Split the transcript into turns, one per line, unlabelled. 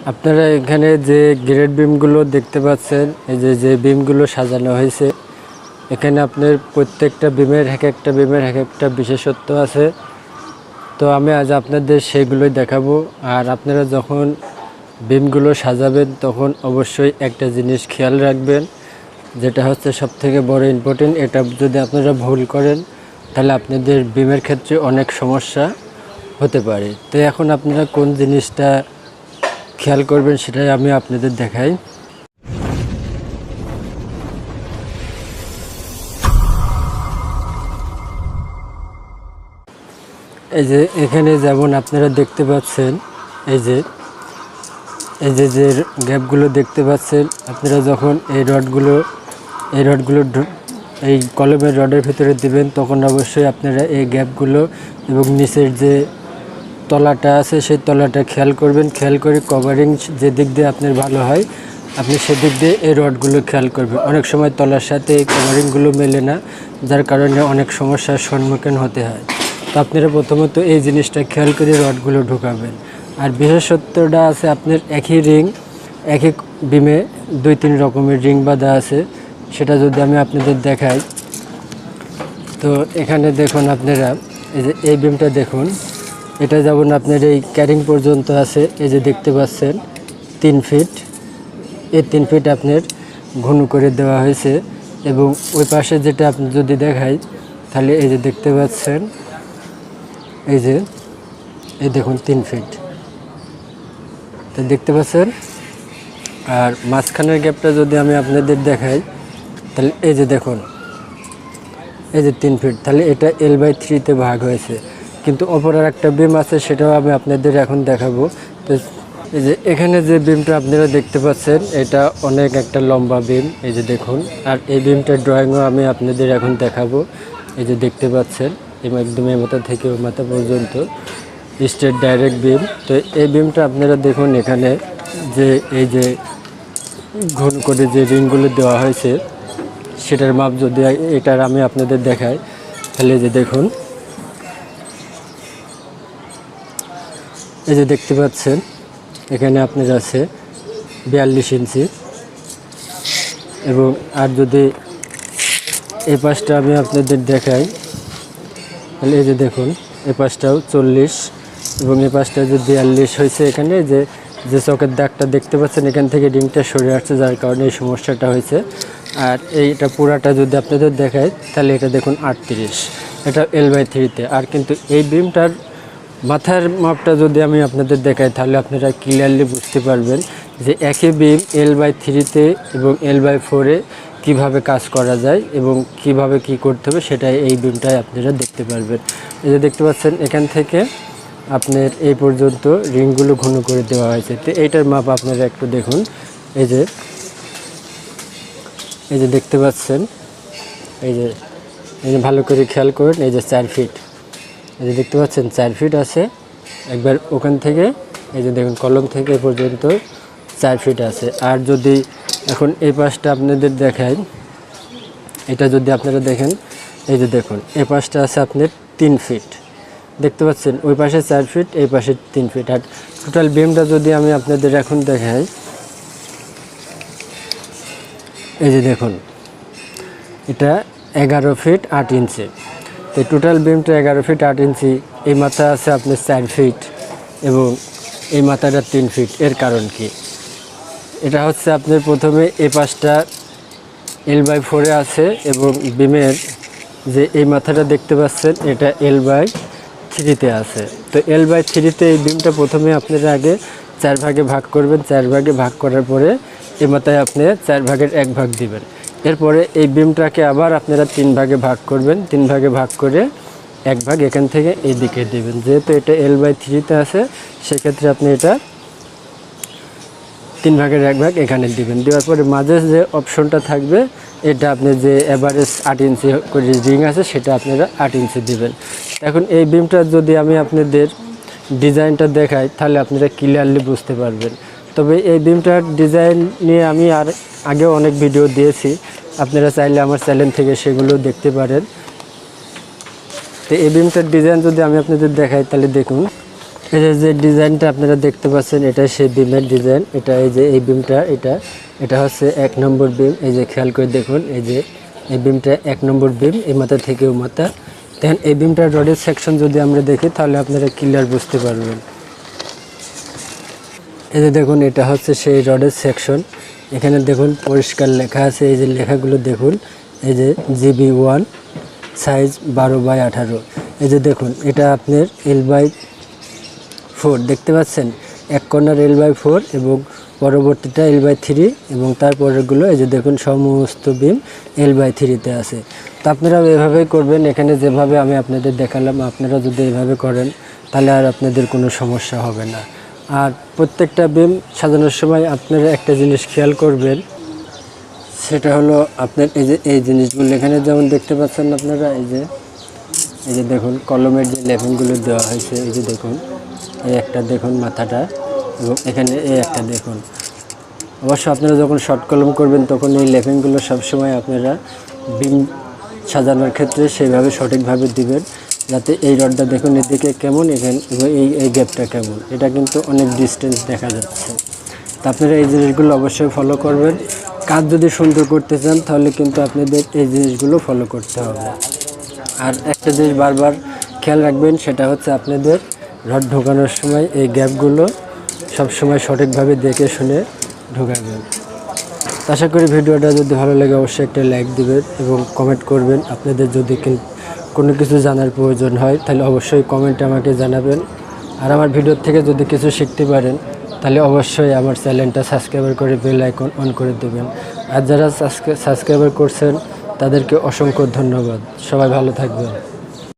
আপনারা এখানে যে গ্রেড বিমগুলো দেখতে পাচ্ছেন, এই যে বিমগুলো সাজানো হয়েছে, এখানে আপনার প্রত্যেকটা বিমের এক একটা বিশেষত্ব আছে। তো আমি আজ আপনাদের সেগুলোই দেখাবো। আর আপনারা যখন বিমগুলো সাজাবেন তখন অবশ্যই একটা জিনিস খেয়াল রাখবেন, যেটা হচ্ছে সবথেকে বড় ইম্পর্টেন্ট। এটা যদি আপনারা ভুল করেন তাহলে আপনাদের বিমের ক্ষেত্রে অনেক সমস্যা হতে পারে। তো এখন আপনারা কোন জিনিসটা খেয়াল করবেন সেটাই আমি আপনাদের দেখাই। এই যে এখানে যেমন আপনারা দেখতে পাচ্ছেন, এই যে গ্যাপগুলো দেখতে পাচ্ছেন, আপনারা যখন এই রডগুলো এই কলমের রডের ভিতরে দিবেন তখন অবশ্যই আপনারা এই গ্যাপগুলো এবং নিচের যে তলাটা আছে সেই তলাটা খেয়াল করবেন। খেয়াল করে কভারিং যে দিক দিয়ে আপনার ভালো হয় আপনি সেদিক দিয়ে এই রডগুলো খেয়াল করবেন। অনেক সময় তলার সাথে এই কভারিংগুলো মেলে না, যার কারণে অনেক সমস্যার সম্মুখীন হতে হয়। তো আপনারা প্রথমত এই জিনিসটা খেয়াল করে রডগুলো ঢোকাবেন। আর বিশেষত্বটা আছে আপনার একই বিমে 2-3 রকমের রিং বাঁধা আছে। সেটা যদি আমি আপনাদের দেখাই, তো এখানে দেখুন আপনারা এই যে এই বিমটা দেখুন, এটা যেমন আপনার এই ক্যারিং পর্যন্ত আছে। এই যে দেখতে পাচ্ছেন 3 ফিট, এই 3 ফিট আপনার ঘন করে দেওয়া হয়েছে। এবং ওই পাশে যেটা আপনি যদি দেখাই তাহলে এই যে দেখতে পাচ্ছেন, এই দেখুন 3 ফিট, তো দেখতে পাচ্ছেন। আর মাঝখানের গ্যাপটা যদি আমি আপনাদের দেখাই তাহলে এই যে দেখুন, এই যে 3 ফিট, তাহলে এটা L/3-তে ভাগ হয়েছে। কিন্তু অপরের একটা বিম আছে, সেটাও আমি আপনাদের এখন দেখাবো। তো এই যে এখানে যে বিমটা আপনারা দেখতে পাচ্ছেন এটা অনেক একটা লম্বা বিম, এই যে দেখুন। আর এই বিমটার ড্রয়িংও আমি আপনাদের এখন দেখাবো। এই যে দেখতে পাচ্ছেন একদম এই মাথা থেকে ওই মাথা পর্যন্ত স্ট্রেট ডাইরেক্ট বিম। তো এই বিমটা আপনারা দেখুন, এখানে যে এই যে ঘন করে যে রিংগুলো দেওয়া হয়েছে সেটার মাপ যদি এটার আমি আপনাদের দেখাই তাহলে এই যে দেখুন, এই যে দেখতে পাচ্ছেন এখানে আপনার আছে 42 ইঞ্চি। এবং আর যদি এই পাশটা আমি আপনাদের দেখাই তাহলে এই যে দেখুন, এই পাশটাও 40 এবং এই পাশটা যে 42 হয়েছে। এখানে যে চকের দাগটা দেখতে পাচ্ছেন, এখান থেকে রিংটা সরে আসছে, যার কারণে এই সমস্যাটা হয়েছে। আর এইটা পুরাটা যদি আপনাদের দেখায় তাহলে এটা দেখুন 38, এটা L/3-তে। আর কিন্তু এই বিমটার মাথার মাপটা যদি আমি আপনাদের দেখাই তাহলে আপনারা ক্লিয়ারলি বুঝতে পারবেন যে একই বিম L/3-তে এবং L/4-এ কীভাবে কাজ করা যায় এবং কিভাবে কি করতে হবে সেটাই এই বিমটায় আপনারা দেখতে পারবেন। এই যে দেখতে পাচ্ছেন এখান থেকে আপনার এই পর্যন্ত রিংগুলো ঘন করে দেওয়া হয়েছে। তো এইটার মাপ আপনারা একটু দেখুন, এই যে দেখতে পাচ্ছেন, এই যে ভালো করে খেয়াল করুন, এই যে 4 ফিট, এই যে দেখতে পাচ্ছেন 4 ফিট আছে। একবার ওখান থেকে এই যে দেখুন কলম থেকে এ পর্যন্ত 4 ফিট আছে। আর যদি এখন এই পাশটা আপনাদের দেখাই, এটা যদি আপনারা দেখেন, এই যে দেখুন এই পাশটা আছে আপনার 3 ফিট, দেখতে পাচ্ছেন। ওই পাশে 4 ফিট, এই পাশে 3 ফিট। আর টোটাল বিমটা যদি আমি আপনাদের এখন দেখাই, এই যে দেখুন এটা 11 ফিট 8 ইঞ্চি। তো টোটাল বিমটা 11 ফিট 8 ইঞ্চি। এই মাথা আছে আপনার 4 ফিট এবং এই মাথাটা 3 ফিট। এর কারণ কি? এটা হচ্ছে আপনার প্রথমে এই পাশটা L/4-এ আছে এবং বিমের যে এই মাথাটা দেখতে পাচ্ছেন এটা L/3-তে আছে। তো L/3-তে এই বিমটা প্রথমে আপনারা আগে 4 ভাগে ভাগ করবেন। 4 ভাগে ভাগ করার পরে এই মাথায় আপনি 4 ভাগের 1 ভাগ দিবেন। এরপরে এই বিমটাকে আবার আপনারা 3 ভাগে ভাগ করবেন। 3 ভাগে ভাগ করে 1 ভাগ এখান থেকে এই দিকে দিবেন। যেহেতু এটা L/3-তে আছে সেক্ষেত্রে আপনি এটা 3 ভাগের 1 ভাগ এখানে দিবেন। দেওয়ার পরে মাঝে যে অপশনটা থাকবে এটা আপনি যে এভারেজ 8 ইঞ্চি করে রিং আছে সেটা আপনারা 8 ইঞ্চি দিবেন। এখন এই বিমটা যদি আমি আপনাদের ডিজাইনটা দেখাই তাহলে আপনারা ক্লিয়ারলি বুঝতে পারবেন। তবে এই বিমটার ডিজাইন নিয়ে আমি আর আগেও অনেক ভিডিও দিয়েছি, আপনারা চাইলে আমার চ্যানেল থেকে সেগুলো দেখতে পারেন। তো এই বিমটার ডিজাইন যদি আমি আপনাদের দেখাই তাহলে দেখুন, এই যে ডিজাইনটা আপনারা দেখতে পাচ্ছেন, এটা সেই বিমের ডিজাইন। এটা এই যে এই বিমটা, এটা হচ্ছে 1 নম্বর বিম। এই যে খেয়াল করে দেখুন, এই যে এই বিমটা 1 নম্বর বিম, এই মাথা থেকে ও মাথা। দেখেন এই বিমটার রডের সেকশন যদি আমরা দেখি তাহলে আপনারা ক্লিয়ার বুঝতে পারবেন। এই যে দেখুন, এটা হচ্ছে সেই রডের সেকশন। এখানে দেখুন পরিষ্কার লেখা আছে, এই যে লেখাগুলো দেখুন। এই যে GB1 সাইজ 12/18। এই যে দেখুন, এটা আপনার L/4 দেখতে পাচ্ছেন, এক কর্নার L/4 এবং পরবর্তীটা L/3 এবং তারপরেরগুলো এই যে দেখুন সমস্ত বিম L/3-তে আছে। তো আপনারা এভাবেই করবেন। এখানে যেভাবে আমি আপনাদের দেখালাম, আপনারা যদি এভাবে করেন তাহলে আর আপনাদের কোনো সমস্যা হবে না। আর প্রত্যেকটা বিম সাজানোর সময় আপনারা একটা জিনিস খেয়াল করবেন, সেটা হলো আপনার এই যে এই জিনিসগুলো এখানে যেমন দেখতে পাচ্ছেন আপনারা, এই যে দেখুন কলমের যে লেভেলগুলো দেওয়া হয়েছে। এই যে দেখুন, এই একটা দেখুন মাথাটা, এবং এখানে এই একটা দেখুন। অবশ্য আপনারা যখন শর্ট কলম করবেন তখন এই লেভেলগুলো সবসময় আপনারা বিম সাজানোর ক্ষেত্রে সেইভাবে সঠিকভাবে দিবেন, যাতে এই রডটা দেখুন এদিকে কেমন, এখানে এই গ্যাপটা কেমন, এটা কিন্তু অনেক ডিস্টেন্স দেখা যাচ্ছে। তো আপনারা এই জিনিসগুলো অবশ্যই ফলো করবেন। কাজ যদি সুন্দর করতে চান তাহলে কিন্তু আপনাদের এই জিনিসগুলো ফলো করতে হবে। আর একটা জিনিস বারবার খেয়াল রাখবেন, সেটা হচ্ছে আপনাদের রড ঢোকানোর সময় এই গ্যাপগুলো সবসময় সঠিকভাবে দেখে শুনে ঢোকাবেন। আশা করি ভিডিওটা যদি ভালো লাগে অবশ্যই একটা লাইক দিবেন এবং কমেন্ট করবেন। আপনাদের যদি কোনো কিছু জানার প্রয়োজন হয় তাহলে অবশ্যই কমেন্টে আমাকে জানাবেন। আর আমার ভিডিও থেকে যদি কিছু শিখতে পারেন তাহলে অবশ্যই আমার চ্যানেলটা সাবস্ক্রাইব করে বেল আইকন অন করে দেবেন। আর যারা সাবস্ক্রাইব করছেন তাদেরকে অসংখ্য ধন্যবাদ। সবাই ভালো থাকবেন।